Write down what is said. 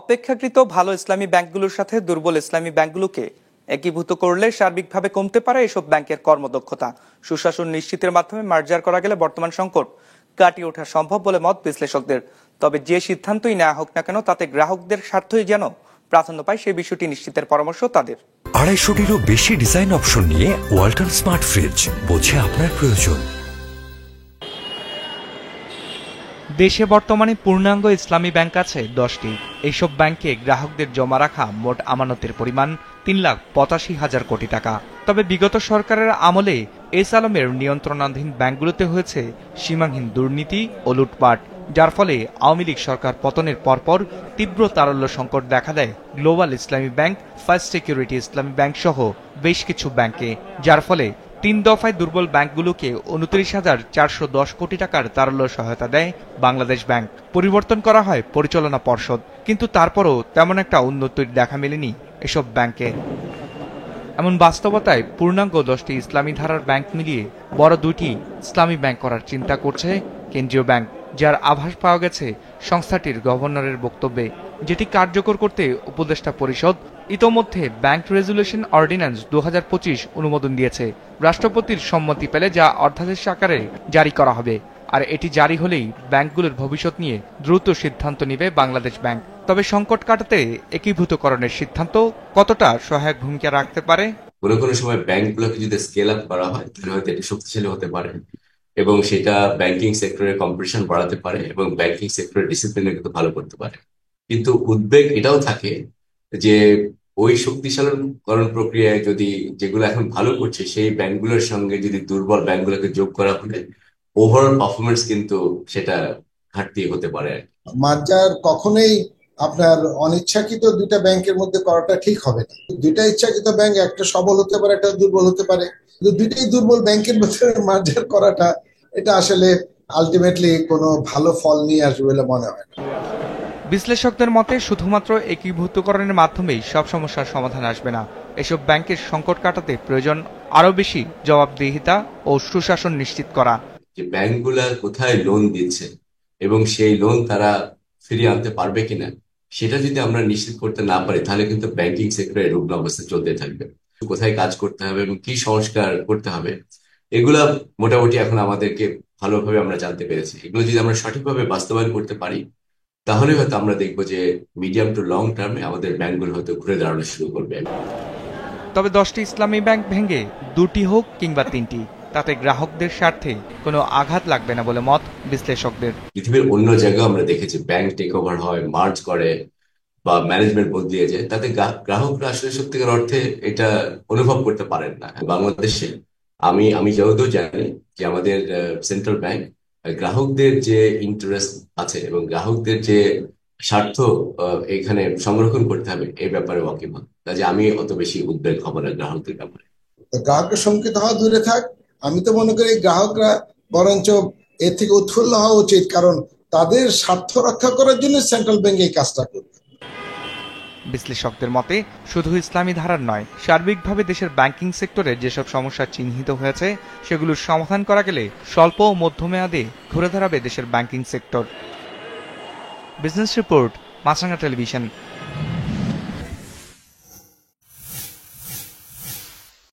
অপেক্ষাকৃত ভালো ইসলামী ব্যাংকগুলোর সাথে দুর্বল ইসলামী ব্যাংকগুলোকে একীভূত করলে সার্বিকভাবে কমতে পারে এসব ব্যাংকের কর্মদক্ষতা। সুশাসন নিশ্চিতের মাধ্যমে মার্জার করা গেলে বর্তমান সংকট কাটিয়ে ওঠা সম্ভব বলে মত বিশ্লেষকদের। তবে যে সিদ্ধান্তই নেওয়া হোক না কেন তাতে গ্রাহকদের স্বার্থই যেন প্রাধান্য পায় সেই বিষয়টি নিশ্চিতের পরামর্শ তাদের। 250-টিরও বেশি ডিজাইন অপশন নিয়ে ওয়ালটন স্মার্ট ফ্রিজ, বোঝে আপনার প্রয়োজন। দেশে বর্তমানে পূর্ণাঙ্গ ইসলামী ব্যাংক আছে 10টি। এইসব ব্যাংকে গ্রাহকদের জমা রাখা মোট আমানতের পরিমাণ 3,85,000 কোটি টাকা। তবে বিগত সরকারের আমলে এস আলমের নিয়ন্ত্রণাধীন ব্যাংকগুলোতে হয়েছে সীমাহীন দুর্নীতি ও লুটপাট, যার ফলে আওয়ামী লীগ সরকার পতনের পরপর তীব্র তারল্য সংকট দেখা দেয় গ্লোবাল ইসলামী ব্যাংক, ফার্স্ট সিকিউরিটি ইসলামী ব্যাংক সহ বেশ কিছু ব্যাংকে, যার ফলে 3 দফায় দুর্বল ব্যাংকগুলোকে 29,410 কোটি টাকার তারল্য সহায়তা দেয় বাংলাদেশ ব্যাংক। পরিবর্তন করা হয় পরিচালনা পর্ষদ, কিন্তু তারপরও তেমন একটা উন্নতির দেখা মেলেনি এসব ব্যাংকে। এমন বাস্তবতায় পূর্ণাঙ্গ 10টি ইসলামী ধারার ব্যাংক মিলিয়ে বড় 2টি ইসলামী ব্যাংক করার চিন্তা করছে কেন্দ্রীয় ব্যাংক, যার আভাস পাওয়া গেছে সংস্থাটির গভর্নরের বক্তব্যে, যেটি কার্যকর করতে উপদেষ্টা পরিষদ ইতোমধ্যে ব্যাংক রেজুলেশন অর্ডিন্যান্স 2025 অনুমোদন দিয়েছে। রাষ্ট্রপতির সম্মতি পেলে যা অধ্যাদেশ আকারে জারি করা হবে, আর এটি জারি হলেই ব্যাংকগুলোর ভবিষ্যৎ নিয়ে দ্রুত সিদ্ধান্ত নেবে বাংলাদেশ ব্যাংক। তবে সংকট কাটাতে একীভূতকরণের সিদ্ধান্ত কতটা সহায়ক ভূমিকা রাখতে পারে? কোনো সময় ব্যাংকগুলোকে যদি স্কেল আপ করা হয় তাহলে হয়তো এটি শক্তিশালী হতে পারে এবং সেটা ব্যাংকিং সেক্টরের কম্পিটিশন বাড়াতে পারে এবং ব্যাংকিং সেক্টরের ডিসিপ্লিন কিন্তু ভালো করতে পারে। কিন্তু উদ্বেগ এটাও থাকে যে ওই শক্তিশালীকরণ প্রক্রিয়ায় যদি যেগুলো এখন ভালো করছে সেই ব্যাংকগুলোর সঙ্গে যদি দুর্বল ব্যাংকগুলোকে যোগ করা হলে ওভারঅল পারফরমেন্স কিন্তু সেটা ঘাটতি হতে পারে। মার্জার কখনোই আপনার অনিচ্ছাকৃত দুইটা ব্যাংকের মধ্যে করাটা ঠিক হবে না। দুইটা ইচ্ছাকৃত ব্যাংক, একটা সবল হতে পারে, একটা দুর্বল হতে পারে, কিন্তু দুইটাই দুর্বল ব্যাংকের মধ্যে মার্জার করাটা এটা আসলে আলটিমেটলি কোনো ভালো ফল নিয়ে আসবে বলে মনে হয় না। বিশ্লেষকদের মতে শুধুমাত্র একীভূতকরণের মাধ্যমেই সব সমস্যার সমাধান আসবে না। এসব ব্যাংকের সংকট কাটাতে প্রয়োজন আরো বেশি জবাবদিহিতা ও সুশাসন নিশ্চিত করা। যে ব্যাংকগুলা কোথায় লোন দিচ্ছে এবং সেই লোন তারা ফিরিয়ে আনতে পারবে কিনা সেটা যদি আমরা নিশ্চিত করতে না পারি তাহলে কিন্তু ব্যাংকিং সেক্টরে রুগ্ন অবস্থা চলতে থাকবে। কোথায় কাজ করতে হবে এবং কি সংস্কার করতে হবে এগুলা মোটামুটি এখন আমাদেরকে ভালোভাবে আমরা জানতে পেরেছি। এগুলো যদি আমরা সঠিকভাবে বাস্তবায়ন করতে পারি তাহলে হয়তো আমরা দেখবো যে মিডিয়াম টু লং টার্মে আমাদের ব্যাংকগুলো হয়তো ঘুরে দাঁড়ানো শুরু করবে। তবে 10টি ইসলামী ব্যাংক ভেঙে 2টি হোক কিংবা 3টি, তাতে গ্রাহকদের স্বার্থে কোনো আঘাত লাগবে না বলে মত বিশ্লেষকদের। পৃথিবীর অন্য জায়গায় আমরা দেখেছি ব্যাংক টেক ওভার হয়, মার্জ করে বা ম্যানেজমেন্ট বদলিয়ে যায়, তাতে গ্রাহকরা আসলে সত্যিকার অর্থে এটা অনুভব করতে পারেন না। বাংলাদেশে আমি যেহেতু জানি যে আমাদের সেন্ট্রাল ব্যাংক গ্রাহকদের যে ইন্টারেস্ট আছে এবং গ্রাহকদের যে স্বার্থ এখানে সংরক্ষণ করতে হবে এই ব্যাপারে ওয়াকিবহাল, কাজে আমি অত বেশি উদ্বেগ হব না গ্রাহকদের ব্যাপারে। গ্রাহকরা শঙ্কিত হওয়া দূরে থাক, আমি তো মনে করি গ্রাহকরা বরঞ্চ এর থেকে উৎফুল্ল হওয়া উচিত, কারণ তাদের স্বার্থ রক্ষা করার জন্য সেন্ট্রাল ব্যাংক এই কাজটা করবে। বিশ্লেষকদের মতে শুধু ইসলামী ধারার নয়, সার্বিকভাবে দেশের ব্যাংকিং সেক্টরে যেসব সমস্যা চিহ্নিত হয়েছে সেগুলোর সমাধান করা গেলে স্বল্প ও মধ্যমেয়াদে ঘুরে দাঁড়াবে দেশের ব্যাংকিং সেক্টর। বিজনেস রিপোর্ট, মাছরাঙা টেলিভিশন।